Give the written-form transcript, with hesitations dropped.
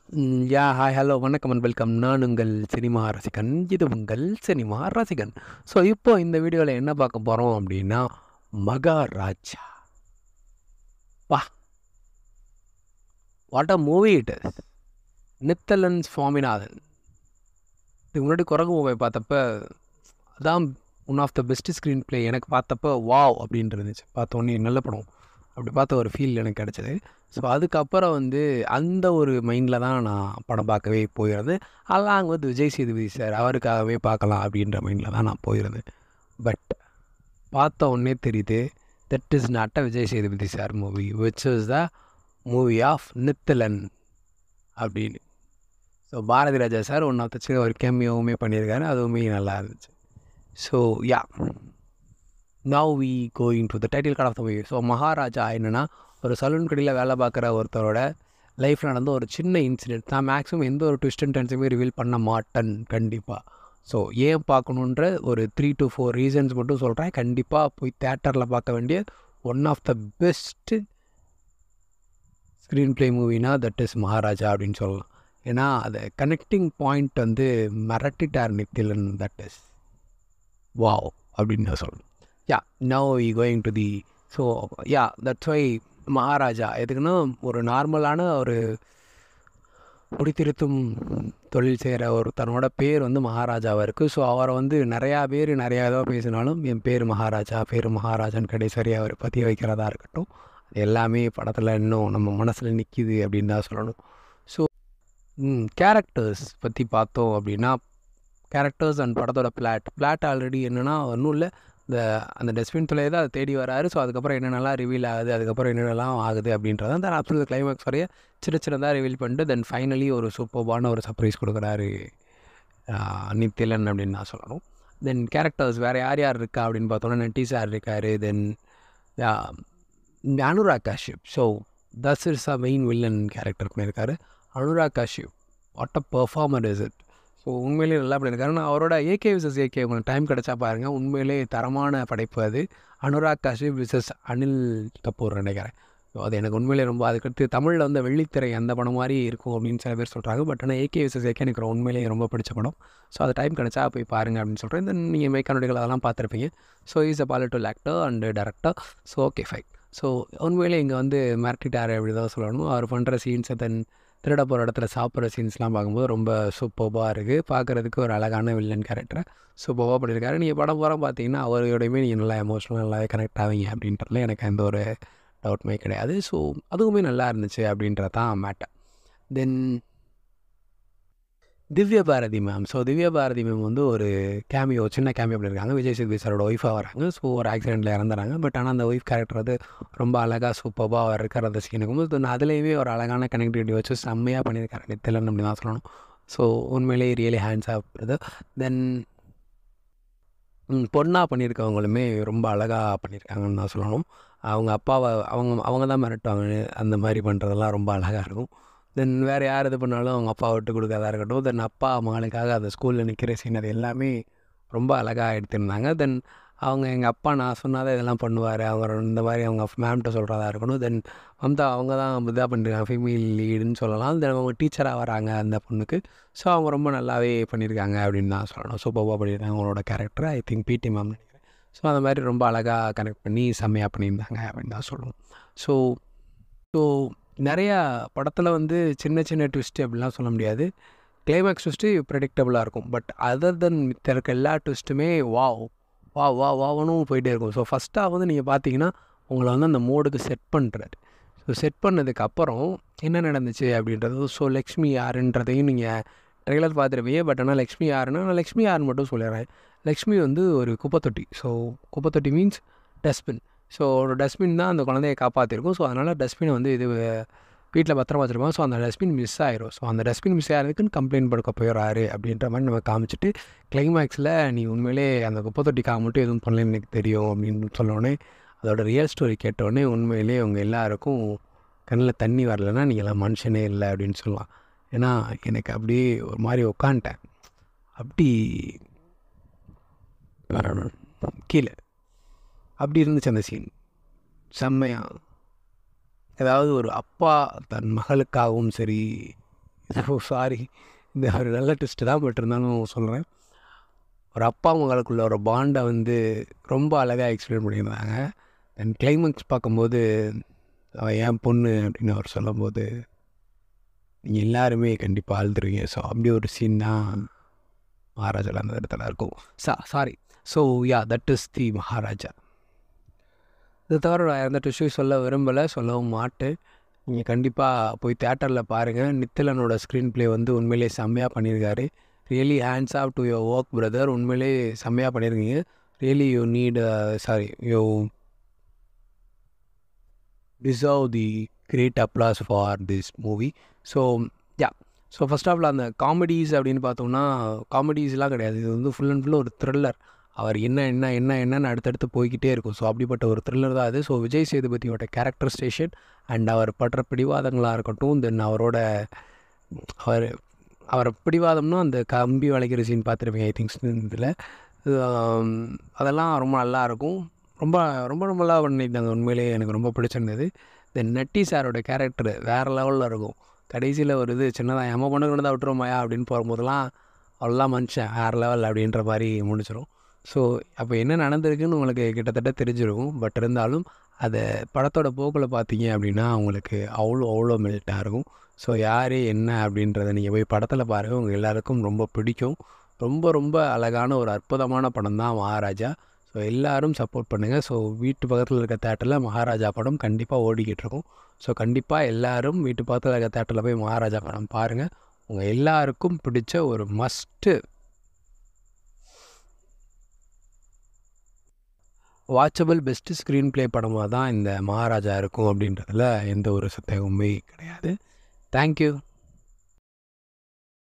Hi hello வணக்கம் and welcome. நான் உங்கள் சினிமா ரசிகன். இது உங்கள் சினிமா ரசிகன். ஸோ இப்போ இந்த வீடியோவில் என்ன பார்க்க போகிறோம் அப்படின்னா, மகாராஜா. வா, what a movie it is. Nithilan Swaminathan. இதுக்கு முன்னாடி குரங்கு மூவி பார்த்தப்ப அதான் one of the best screenplay எனக்கு பார்த்தப்ப வாவ் அப்படின்னு இருந்துச்சு. பார்த்தோன்னே நல்ல படம் அப்படி பார்த்த ஒரு ஃபீல் எனக்கு கிடச்சிது. ஸோ அதுக்கப்புறம் அந்த ஒரு மைண்டில் தான் நான் படம் பார்க்கவே போயிருந்தது. அல்லாங் வித் விஜய் சேதுபதி சார் அவருக்காகவே பார்க்கலாம் அப்படின்ற மைண்டில் தான் நான் போயிருந்தேன். பட் பார்த்த உடனே தெரியுது that is not a Vijay Sethupathi sir movie, which is the movie of Nithilan அப்படின்னு. So Bharathi Raja sir one of the ஒரு கேமியோவுமே பண்ணியிருக்காரு, அதுவுமே நல்லா இருந்துச்சு. So ya, now we going to the title card of the movie. So Maharaja என்னென்னா, ஒரு சலூன் கடையில் வேலை பார்க்குற ஒருத்தரோட லைஃப்பில் நடந்த ஒரு சின்ன இன்சிடென்ட். நான் மேக்ஸிமம் எந்த ஒரு ட்விஸ்ட் அண்ட் டர்ன்ஸுமே ரிவீல் பண்ண மாட்டேன் கண்டிப்பாக. ஸோ ஏன் பார்க்கணுன்ற ஒரு 3 to 4 ரீசன்ஸ் மட்டும் சொல்கிறேன். கண்டிப்பாக போய் தேட்டரில் பார்க்க வேண்டிய one of the best screenplay மூவினா தட் இஸ் மகாராஜா அப்படின்னு சொல்லலாம். ஏன்னா அதை கனெக்டிங் பாயிண்ட் மிரட்டிட்டார் நித்திலன். தட் இஸ் வாவ் அப்படின்னு நான் சொல்லணும். Now we going to the so that's why Maharaja எதுக்குன்னா, ஒரு நார்மலான ஒரு முடித்திருத்தும் தொழில் செய்கிற ஒரு தன்னோட பேர் மகாராஜாவாக இருக்குது. ஸோ அவரை நிறையா பேர் நிறையா இதாக பேசினாலும் என் பேர் மகாராஜான்னு கடைசி அவரை பற்றி வைக்கிறதா இருக்கட்டும், அது எல்லாமே படத்தில் இன்னும் நம்ம மனசில் நிற்கிது அப்படின்னு தான் சொல்லணும். ஸோ கேரக்டர்ஸ் பற்றி பார்த்தோம் அப்படின்னா, கேரக்டர்ஸ் அண்ட் படத்தோட பிளாட் ஆல்ரெடி என்னென்னா ஒன்றும் இல்லை, அந்த டஸ்ட்பின் துளையை தான் அதை தேடி வராரு. ஸோ அதுக்கப்புறம் என்னென்னலாம் ரிவீல் ஆகுது, அதுக்கப்புறம் என்னென்னலாம் ஆகுது அப்படின்றத அந்த அப்சல்யூட் கிளைமேக்ஸ் வரைய சின்னதாக ரிவீல் பண்ணிட்டு தென் ஃபைனலி ஒரு சூப்பர்பான ஒரு சர்ப்ரைஸ் கொடுக்குறாரு நித்திலன் அப்படின்னு நான் சொல்லணும். தென் கேரக்டர்ஸ் வேறு யார் யார் இருக்கா அப்படின்னு பார்த்தோன்னா, நட்டி சார் இருக்கார். Then Anurag Kashyap. So this is a main villain character பண்ணியிருக்காரு Anurag Kashyap. What a performer is it. So உண்மையிலேயே நல்லா பண்ணியிருக்காரு. நான் அவரோட ஏகே விசஸ் ஏகே உங்களுக்கு டைம் கிடச்சா பாருங்கள், உண்மையிலே தரமான படைப்பு அது. அனுராக் காஷ்யப் விசஸ் அனில் கபூர் நினைக்கிறேன். ஸோ அது எனக்கு உண்மையிலே ரொம்ப, அதுக்கடுத்து தமிழில் வெள்ளித்திரை அந்த படம் மாதிரி இருக்கும் அப்படின்னு சில பேர் சொல்கிறாங்க. பட் ஆனால் ஏகே விசஸ் ஏகே எனக்கு உண்மையிலேயே ரொம்ப பிடிச்ச படம். ஸோ அது டைம் கிடச்சா போய் பாருங்கள் அப்படின்னு சொல்கிறேன். தென் நீங்கள் மெய்க்கானடிகள் அதெல்லாம் பார்த்துருப்பீங்க. So is a positive actor and director. So okay fine. So உண்மையிலே இங்கே மிரட்டிட்டார் அப்படி தான் சொல்லணும். அவர் பண்ணுற சீன்ஸை திருட போகிற இடத்துல சாப்பிட்ற சீன்ஸ்லாம் பார்க்கும்போது ரொம்ப சூப்பர்பாக இருக்குது. பார்க்குறதுக்கு ஒரு அழகான வில்லன் கேரக்டரை சூப்பர்பாக பண்ணியிருக்காரு. நீங்கள் படம் பூரா பார்த்தீங்கன்னா அவரோடையுமே நீங்கள் நல்லா எமோஷனலாக நல்லாவே கனெக்ட் ஆவீங்க அப்படின்றதுல எனக்கு எந்த ஒரு டவுட்டுமே கிடையாது. ஸோ அதுவுமே நல்லா இருந்துச்சு அப்படின்றது தான் matter. Then Divya Bharathi ma'am. So Divya Bharathi ma'am ஒரு கேமியோ, சின்ன கேமியோ பண்ணியிருக்காங்க. விஜய் சேதுபதி சாரோட ஒய்ஃபாக வராங்க. ஸோ ஒரு ஆக்சிடெண்ட்டில் இறந்துறாங்க. பட் ஆனால் அந்த ஒய்ஃப் கேரக்டர் ரொம்ப அழகாக சூப்பராக அவர் இருக்கிற அந்த சீனுக்கும் அதுலேயுமே ஒரு அழகான கனெக்டிவிட்டி வச்சு செம்மையாக பண்ணியிருக்காரு நித்திலன் அப்படி தான் சொல்லணும். ஸோ உண்மையிலேயே ரியலி ஹேண்ட்ஸ் ஆகுது. தென் பொண்ணாக பண்ணியிருக்கவங்களுமே ரொம்ப அழகாக பண்ணியிருக்காங்கன்னு தான் சொல்லணும். அவங்க அப்பாவை அவங்க தான் மிரட்டுவாங்க, அந்த மாதிரி பண்ணுறதெல்லாம் ரொம்ப அழகாக இருக்கும். தென் வேறு யார் இது பண்ணாலும் அவங்க அப்பா விட்டு கொடுக்காதா இருக்கட்டும். தென் அப்பா மகளுக்காக அந்த ஸ்கூலில் நிற்கிற சீன் அது எல்லாமே ரொம்ப அழகாக எடுத்திருந்தாங்க. தென் எங்கள் அப்பா நான் சொன்னாதான் இதெல்லாம் பண்ணுவார், அவங்க இந்த மாதிரி அவங்க மேம்கிட்ட சொல்கிறதா இருக்கணும். தென் அவங்க தான் இதாக பண்ணியிருக்காங்க, ஃபீமேல் லீடுன்னு சொல்லலாம். தென் அவங்க டீச்சராக வராங்க அந்த பொண்ணுக்கு. ஸோ அவங்க ரொம்ப நல்லாவே பண்ணியிருக்காங்க அப்படின்னு தான் சொல்லணும். சூப்பராக பண்ணியிருக்காங்க அவங்களோட கேரக்டர். ஐ திங்க் பிடி மேம் நினைக்கிறேன். ஸோ அந்த மாதிரி ரொம்ப அழகாக கனெக்ட் பண்ணி செம்மையாக பண்ணியிருந்தாங்க அப்படின்னு தான் சொல்லணும். ஸோ ஸோ நிறையா படத்தில் சின்ன சின்ன ட்விஸ்ட்டு அப்படிலாம் சொல்ல முடியாது. கிளைமேக்ஸ் ட்விஸ்ட்டு ப்ரெடிக்டபுளாக இருக்கும். பட் அதர் தென் மித்த இருக்க எல்லா ட்விஸ்ட்டுமே வாவனும் போயிட்டே இருக்கும். ஸோ ஃபஸ்ட்டாக நீங்கள் பார்த்தீங்கன்னா உங்களை அந்த மோடுக்கு செட் பண்ணுறாரு. ஸோ செட் பண்ணதுக்கப்புறம் என்ன நடந்துச்சு அப்படின்றது, ஸோ லக்ஷ்மி யாருன்றதையும் நீங்கள் ட்ரெய்லர் பார்த்துருப்பீங்க. பட் ஆனால் லக்ஷ்மி யாருன்னா, நான் லக்ஷ்மி யாருன்னு மட்டும் சொல்லிடுறேன். லக்ஷ்மி ஒரு குப்பைத்தொட்டி. ஸோ குப்பைத்தொட்டி மீன்ஸ் டஸ்ட்பின். ஸோ ஒரு டஸ்ட்பின் தான் அந்த குழந்தைய காப்பாற்றிருக்கும். ஸோ அதனால் டஸ்ட்பினை இது வீட்டில் பத்திரமா வச்சுருப்பாங்க. ஸோ அந்த டஸ்ட்பின் மிஸ் ஆயிரும். ஸோ அந்த டஸ்ட்பின் மிஸ் ஆகிறதுக்குன்னு கம்ப்ளைண்ட் படுக்க போயிடுறாரு அப்படின்ற மாதிரி நம்ம காமிச்சிட்டு, கிளைமேக்ஸில் நீ உண்மையிலே அந்த குப்பைத்தொட்டிக்காக மட்டும் எதுவும் பண்ணலன்னு எனக்கு தெரியும் அப்படின்னு சொன்னோடனே, அதோட ரியல் ஸ்டோரி கேட்டோடனே உண்மையிலே அவங்க எல்லாருக்கும் கண்ணில் தண்ணி வரலைன்னா நீங்களாம் மனுஷனே இல்லை அப்படின்னு சொல்லலாம். ஏன்னா எனக்கு அப்படியே ஒரு மாதிரி உட்காந்துட்டேன். அப்படி கீழே அப்படி இருந்துச்சு அந்த சீன். செம்மையாக, அதாவது ஒரு அப்பா தன் மகளுக்காகவும் சரி, சாரி, இந்த ஒரு நல்ல ட்விஸ்ட்டு தான், பட் இருந்தாலும் சொல்கிறேன். ஒரு அப்பா மகளுக்குள்ள ஒரு பாண்டை வந்து ரொம்ப அழகாக எக்ஸ்பிளைன் பண்ணியிருந்தாங்க. தென் கிளைமேக்ஸ் பார்க்கும்போது அவள் என் பொண்ணு அப்படின்னு அவர் சொல்லும்போது நீங்கள் எல்லாருமே கண்டிப்பாக அழுதுருவீங்க. ஸோ அப்படி ஒரு சீன் தான் மகாராஜாவில் அந்த இடத்துல இருக்கும். Sorry. So yeah, that is the Maharaja. இதை தவிர நான் எந்த ட்விஸ்ட்டும் சொல்ல விரும்பலை, சொல்லவும் மாட்டேன். நீங்கள் கண்டிப்பாக போய் தேட்டரில் பாருங்கள். நித்திலனோட ஸ்க்ரீன் ப்ளே வந்து உண்மையிலே செம்மையாக பண்ணியிருக்காரு. Really hands off to your work brother. உண்மையிலே செம்மையாக பண்ணியிருக்கீங்க. Really you need you deserve the great applause for this movie. So yeah, so first ஆஃபில் அந்த காமெடிஸ் அப்படின்னு பார்த்தோம்னா காமெடிஸ்லாம் கிடையாது. இது வந்து ஃபுல் அண்ட் ஃபுல் ஒரு த்ரில்லர். அவர் என்னன்னு அடுத்தடுத்து போய்கிட்டே இருக்கும். ஸோ அப்படிப்பட்ட ஒரு த்ரில்லர் தான் அது. ஸோ விஜய் சேதுபதியோட கேரக்டரைசேஷன் அண்ட் அவர் படுற பிடிவாதங்களாக இருக்கட்டும், தென் அவர் அவரை பிடிவாதம்னா அந்த கம்பி வளைக்கிற சீன் பார்த்துருப்பீங்க ஐ திங்க்ஸ் இதில். அதெல்லாம் ரொம்ப நல்லாயிருக்கும். ரொம்ப ரொம்ப ரொம்ப நல்லா பண்ணியிருந்தாங்க. உண்மையிலேயே எனக்கு ரொம்ப பிடிச்சிருந்தது. தென் நட்டி சாரோட கேரக்டரு வேறு லெவலில் இருக்கும். கடைசியில் ஒரு இது சின்னதாக எம்ம பொண்ணுக்கு தான் விட்டுருமாயா அப்படின்னு போகும்போதெல்லாம் அவ்வளோலாம் மனுஷன் வேறு லெவல் அப்படின்ற மாதிரி முடிச்சிடும். ஸோ அப்போ என்ன நடந்திருக்குன்னு உங்களுக்கு கிட்டத்தட்ட தெரிஞ்சிருக்கும். பட் இருந்தாலும் அதை படத்தோட போக்கில் பார்த்தீங்க அப்படின்னா உங்களுக்கு அவ்வளோ மெல்ட்டாக இருக்கும். ஸோ யார் என்ன அப்படின்றத நீங்கள் போய் படத்தில் பாருங்கள், உங்கள் எல்லாேருக்கும் ரொம்ப பிடிக்கும். ரொம்ப ரொம்ப அழகான ஒரு அற்புதமான படம் தான் மகாராஜா. ஸோ எல்லோரும் சப்போர்ட் பண்ணுங்கள். ஸோ வீட்டு பக்கத்தில் இருக்க தேட்டரில் மகாராஜா படம் கண்டிப்பாக ஓடிக்கிட்டு இருக்கும். ஸோ கண்டிப்பாக எல்லோரும் வீட்டு பக்கத்தில் இருக்க தேட்டரில் போய் மகாராஜா படம் பாருங்கள். உங்கள் எல்லாருக்கும் பிடிச்ச ஒரு must watchable best screen play படமாக தான் இந்த மகாராஜா இருக்கும் அப்படின்றதுல எந்த ஒரு சந்தேகமுமே கிடையாது. தேங்க்யூ.